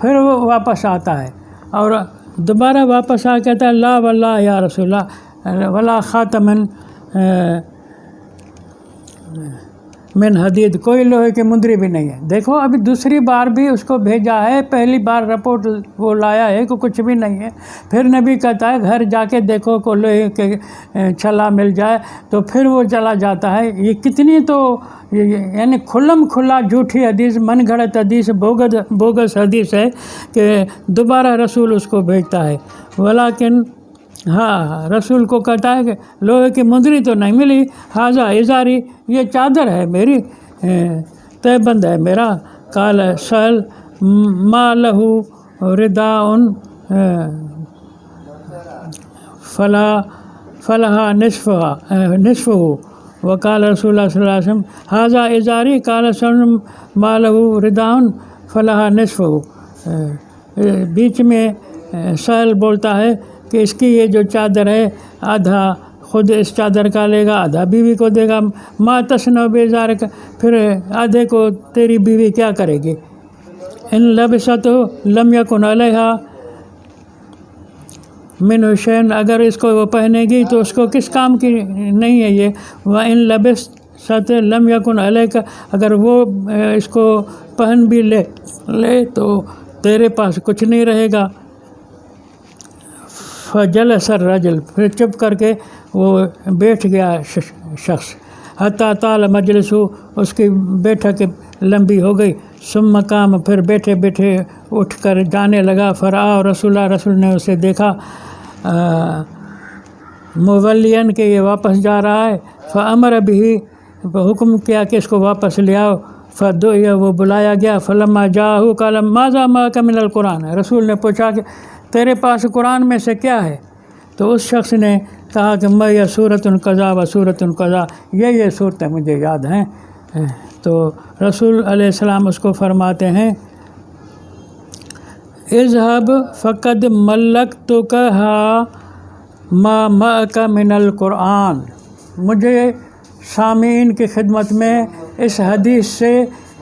پھر وہ واپس آتا ہے اور دوبارہ واپس آ کہتا ہے لا واللہ یا رسول اللہ ولا خاتمن من حدید، کوئی لوہے کی مندری بھی نہیں ہے۔ دیکھو ابھی دوسری بار بھی اس کو بھیجا ہے، پہلی بار رپورٹ وہ لایا ہے کہ کچھ بھی نہیں ہے، پھر نبی کہتا ہے گھر جا کے دیکھو کو لوہے کے چھلا مل جائے، تو پھر وہ چلا جاتا ہے۔ یہ کتنی تو یعنی کھلم کھلا جھوٹی حدیث، من گھڑت حدیث، بوگس حدیث ہے کہ دوبارہ رسول اس کو بھیجتا ہے۔ ولیکن ہاں رسول کو کہتا ہے کہ لوہے کی مندری تو نہیں ملی، حاضہ ازاری، یہ چادر ہے میری، تہ بند ہے میرا۔ قال سأل ما له رداء فلها نصفه وقال رسول اللہ صلی اللہ علیہ وسلم حاضہ ازاری قال سأل ما له رداء فلها نصفه۔ بیچ میں سہل بولتا ہے کہ اس کی یہ جو چادر ہے آدھا خود اس چادر کا لے گا، آدھا بیوی کو دے گا۔ ما تصنع بازارک، پھر آدھے کو تیری بیوی کیا کرے گی؟ ان لبست لم یکن علیہا من شیء، اگر اس کو وہ پہنے گی تو اس کو کس کام کی نہیں ہے یہ۔ وَإِن لبست لم یکن علیک، اگر وہ اس کو پہن بھی لے تو تیرے پاس کچھ نہیں رہے گا۔ فجلس الرجل، پھر چپ کر کے وہ بیٹھ گیا شخص۔ حتیٰ طال مجلس، اس کی بیٹھک لمبی ہو گئی۔ ثم قام، پھر بیٹھے بیٹھے اٹھ کر جانے لگا۔ فرآ رسول اللہ، رسول نے اسے دیکھا مولین کہ یہ واپس جا رہا ہے۔ فامر بھی، حکم کیا کہ اس کو واپس لے آؤ۔ فدعی، وہ بلایا گیا۔ فلما جاءہ قال ماذا معک من القرآن، رسول نے پوچھا کہ تیرے پاس قرآن میں سے کیا ہے؟ تو اس شخص نے کہا کہ میں یہ سورۃ قضا و سورۃ قضا، یہ صورتیں مجھے یاد ہیں۔ تو رسول علیہ السلام اس کو فرماتے ہیں اذهب فقد ملکتکھا ما معک من القرآن۔ مجھے سامعین کی خدمت میں اس حدیث سے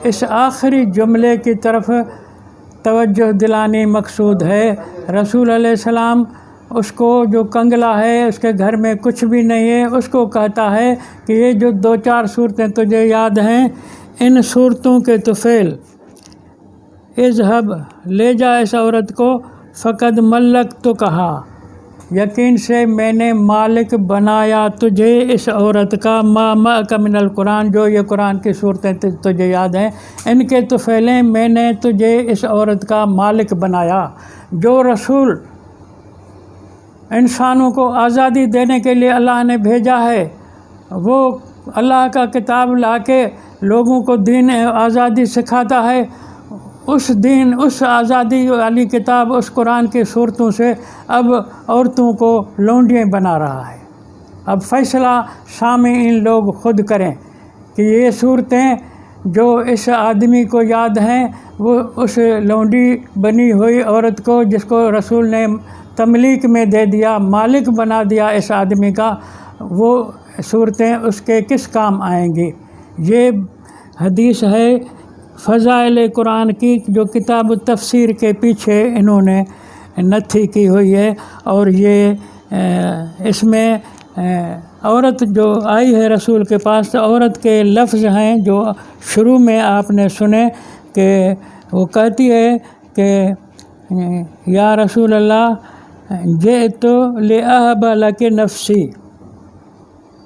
اس آخری جملے کی طرف توجہ دلانی مقصود ہے۔ رسول علیہ السلام اس کو جو کنگلا ہے، اس کے گھر میں کچھ بھی نہیں ہے، اس کو کہتا ہے کہ یہ جو 2-4 صورتیں تجھے یاد ہیں، ان صورتوں کے طفیل اذهب، لے جا اس عورت کو، فقد ملکتکھا، یقین سے میں نے مالک بنایا تجھے اس عورت کا، ما معک من القرآن، جو یہ قرآن کی صورتیں تجھے یاد ہیں، ان کے طفیلیں میں نے تجھے اس عورت کا مالک بنایا۔ جو رسول انسانوں کو آزادی دینے کے لیے اللہ نے بھیجا ہے، وہ اللہ کا کتاب لا کے لوگوں کو دین آزادی سکھاتا ہے۔ اس دین، اس آزادی والی کتاب، اس قرآن کی صورتوں سے اب عورتوں کو لونڈیاں بنا رہا ہے۔ اب فیصلہ سامعین لوگ خود کریں کہ یہ صورتیں جو اس آدمی کو یاد ہیں، وہ اس لونڈی بنی ہوئی عورت کو، جس کو رسول نے تملیک میں دے دیا، مالک بنا دیا اس آدمی کا، وہ صورتیں اس کے کس کام آئیں گی؟ یہ حدیث ہے فضائل قرآن کی، جو کتاب التفسیر کے پیچھے انہوں نے نتھی کی ہوئی ہے۔ اور یہ اس میں عورت جو آئی ہے رسول کے پاس، تو عورت کے لفظ ہیں جو شروع میں آپ نے سنے کہ وہ کہتی ہے کہ یا رسول اللہ جئت لأہب لک نفسی،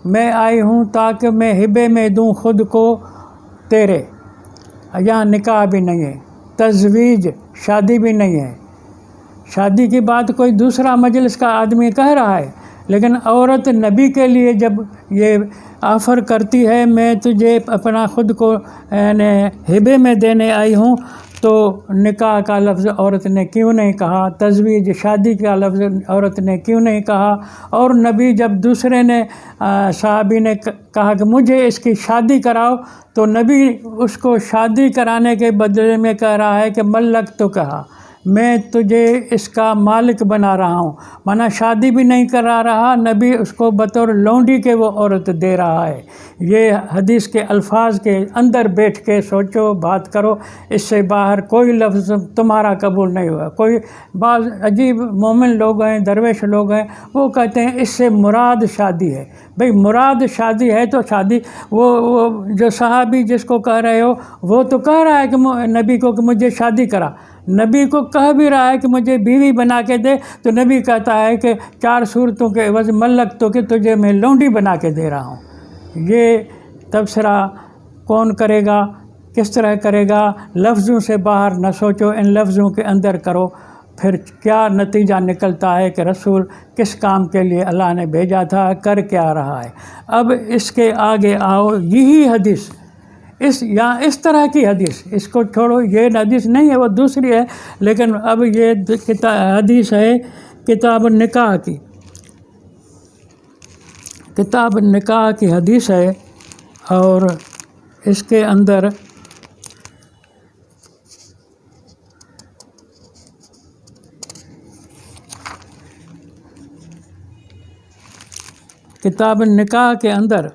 میں آئی ہوں تاکہ میں ہبے میں دوں خود کو تیرے۔ یہاں نکاح بھی نہیں ہے، تزویج شادی بھی نہیں ہے، شادی کی بات کوئی دوسرا مجلس کا آدمی کہہ رہا ہے، لیکن عورت نبی کے لیے جب یہ آفر کرتی ہے میں تجھے اپنا خود کو یعنی ہبے میں دینے آئی ہوں، تو نکاح کا لفظ عورت نے کیوں نہیں کہا؟ تزویج شادی کا لفظ عورت نے کیوں نہیں کہا؟ اور نبی جب دوسرے نے صحابی نے کہا کہ مجھے اس کی شادی کراؤ، تو نبی اس کو شادی کرانے کے بدلے میں کہہ رہا ہے کہ ملک تو کہا، میں تجھے اس کا مالک بنا رہا ہوں، مانا شادی بھی نہیں کرا رہا نبی، اس کو بطور لونڈی کے وہ عورت دے رہا ہے۔ یہ حدیث کے الفاظ کے اندر بیٹھ کے سوچو، بات کرو، اس سے باہر کوئی لفظ تمہارا قبول نہیں ہوا۔ کوئی بعض عجیب مومن لوگ ہیں، درویش لوگ ہیں، وہ کہتے ہیں اس سے مراد شادی ہے۔ بھئی مراد شادی ہے تو شادی، وہ جو صحابی جس کو کہہ رہے ہو وہ تو کہہ رہا ہے کہ نبی کو کہ مجھے شادی کرا، نبی کو کہہ بھی رہا ہے کہ مجھے بیوی بنا کے دے، تو نبی کہتا ہے کہ 4 صورتوں کے عوض ملک تو کہ تجھے میں لونڈی بنا کے دے رہا ہوں۔ یہ تبصرہ کون کرے گا، کس طرح کرے گا؟ لفظوں سے باہر نہ سوچو، ان لفظوں کے اندر کرو، پھر کیا نتیجہ نکلتا ہے کہ رسول کس کام کے لیے اللہ نے بھیجا تھا، کر کیا رہا ہے۔ اب اس کے آگے آؤ، یہی حدیث اس طرح کی حدیث، اس کو چھوڑو، یہ حدیث نہیں ہے، وہ دوسری ہے، لیکن اب یہ حدیث ہے کتاب النکاح کی، کتاب النکاح کی حدیث ہے، اور اس کے اندر کتاب النکاح کے اندر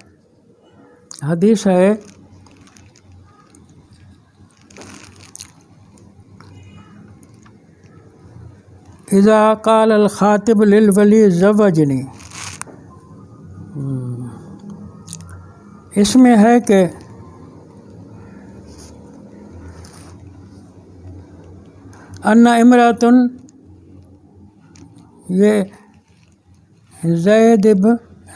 حدیث ہے اذا قال الخاطب للولی زوجنی، اس میں ہے کہ ان امرأۃ، یہ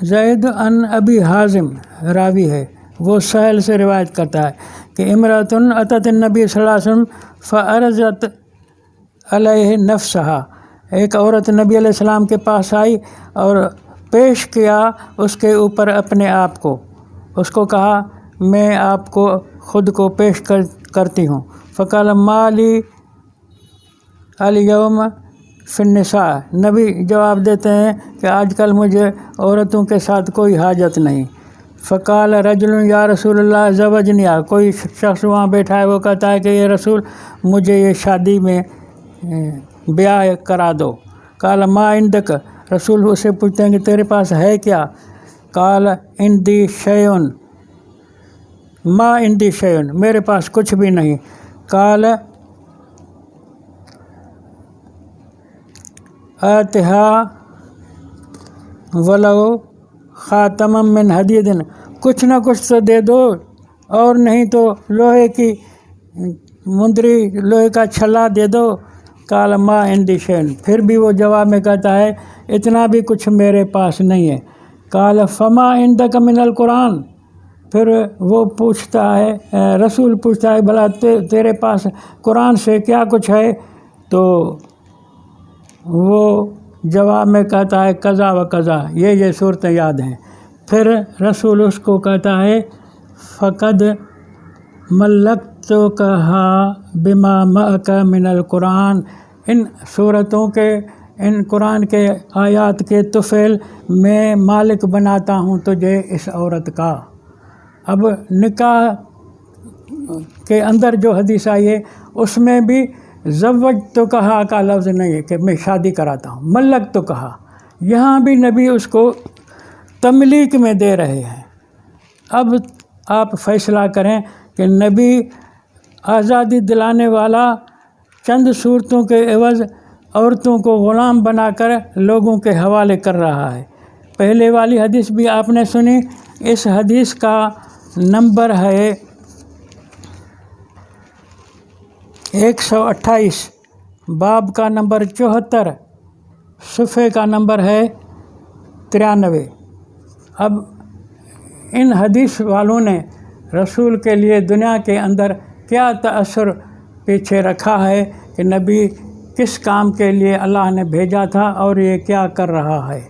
زید ان ابی حازم راوی ہے، وہ سہل سے روایت کرتا ہے کہ امرأۃ اتت النبی صلی اللہ علیہ وسلم فعرضت علیہ نفسہا، ایک عورت نبی علیہ السلام کے پاس آئی اور پیش کیا اس کے اوپر اپنے آپ کو، اس کو کہا میں آپ کو خود کو پیش کرتی ہوں۔ فقال ما لی الیوم فی النساء، نبی جواب دیتے ہیں کہ آج کل مجھے عورتوں کے ساتھ کوئی حاجت نہیں۔ فقال رجل یا رسول اللہ زوجنی، کوئی شخص وہاں بیٹھا ہے، وہ کہتا ہے کہ یہ رسول مجھے یہ شادی میں بیاہ کرا دو۔ قال ما عندک، رسول اسے پوچھتے ہیں کہ تیرے پاس ہے کیا؟ قال عندی شیء، ما عندی شیء، میرے پاس کچھ بھی نہیں۔ قال آتھا ولو خاتما من حدید، کچھ نہ کچھ تو دے دو، اور نہیں تو لوہے کی مندری، لوہے کا چھلا دے دو۔ قال ما عندی شیء، پھر بھی وہ جواب میں کہتا ہے اتنا بھی کچھ میرے پاس نہیں ہے۔ قال فما عندک من القرآن، پھر وہ پوچھتا ہے، رسول پوچھتا ہے بھلا تیرے پاس قرآن سے کیا کچھ ہے؟ تو وہ جواب میں کہتا ہے قضا و قضا، یہ صورتیں یاد ہیں۔ پھر رسول اس کو کہتا ہے فقد ملکتکھا بما معک من القرآن، ان صورتوں کے، ان قرآن کے آیات کے طفیل میں مالک بناتا ہوں تجھے اس عورت کا۔ اب نکاح کے اندر جو حدیث آئی ہے اس میں بھی زوجتکھا کا لفظ نہیں ہے کہ میں شادی کراتا ہوں، ملکتکھا، یہاں بھی نبی اس کو تملیک میں دے رہے ہیں۔ اب آپ فیصلہ کریں کہ نبی آزادی دلانے والا چند صورتوں کے عوض عورتوں کو غلام بنا کر لوگوں کے حوالے کر رہا ہے۔ پہلے والی حدیث بھی آپ نے سنی، اس حدیث کا نمبر ہے 128، باب کا نمبر 74، صفحے کا نمبر ہے 93۔ اب ان حدیث والوں نے رسول کے لیے دنیا کے اندر کیا تأثر پیچھے رکھا ہے کہ نبی کس کام کے لیے اللہ نے بھیجا تھا اور یہ کیا کر رہا ہے۔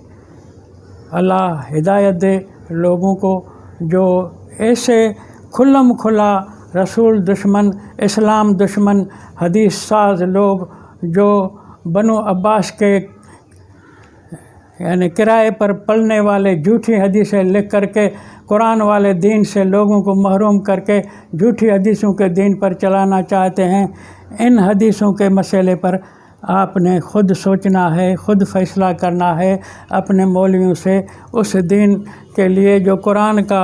اللہ ہدایت دے لوگوں کو جو ایسے کھلم کھلا رسول دشمن، اسلام دشمن، حدیث ساز لوگ جو بنو عباس کے یعنی کرائے پر پلنے والے جھوٹی حدیثیں لکھ کر کے قرآن والے دین سے لوگوں کو محروم کر کے جھوٹی حدیثوں کے دین پر چلانا چاہتے ہیں، ان حدیثوں کے مسئلے پر آپ نے خود سوچنا ہے، خود فیصلہ کرنا ہے اپنے مولویوں سے، اس دین کے لیے جو قرآن کا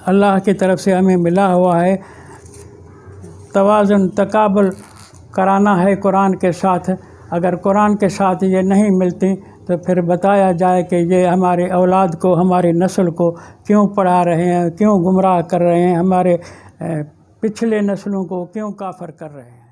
اللہ کی طرف سے ہمیں ملا ہوا ہے، توازن تقابل کرانا ہے قرآن کے ساتھ۔ اگر قرآن کے ساتھ یہ نہیں ملتی تو پھر بتایا جائے کہ یہ ہماری اولاد کو، ہماری نسل کو کیوں پڑھا رہے ہیں، کیوں گمراہ کر رہے ہیں، ہمارے پچھلے نسلوں کو کیوں کافر کر رہے ہیں۔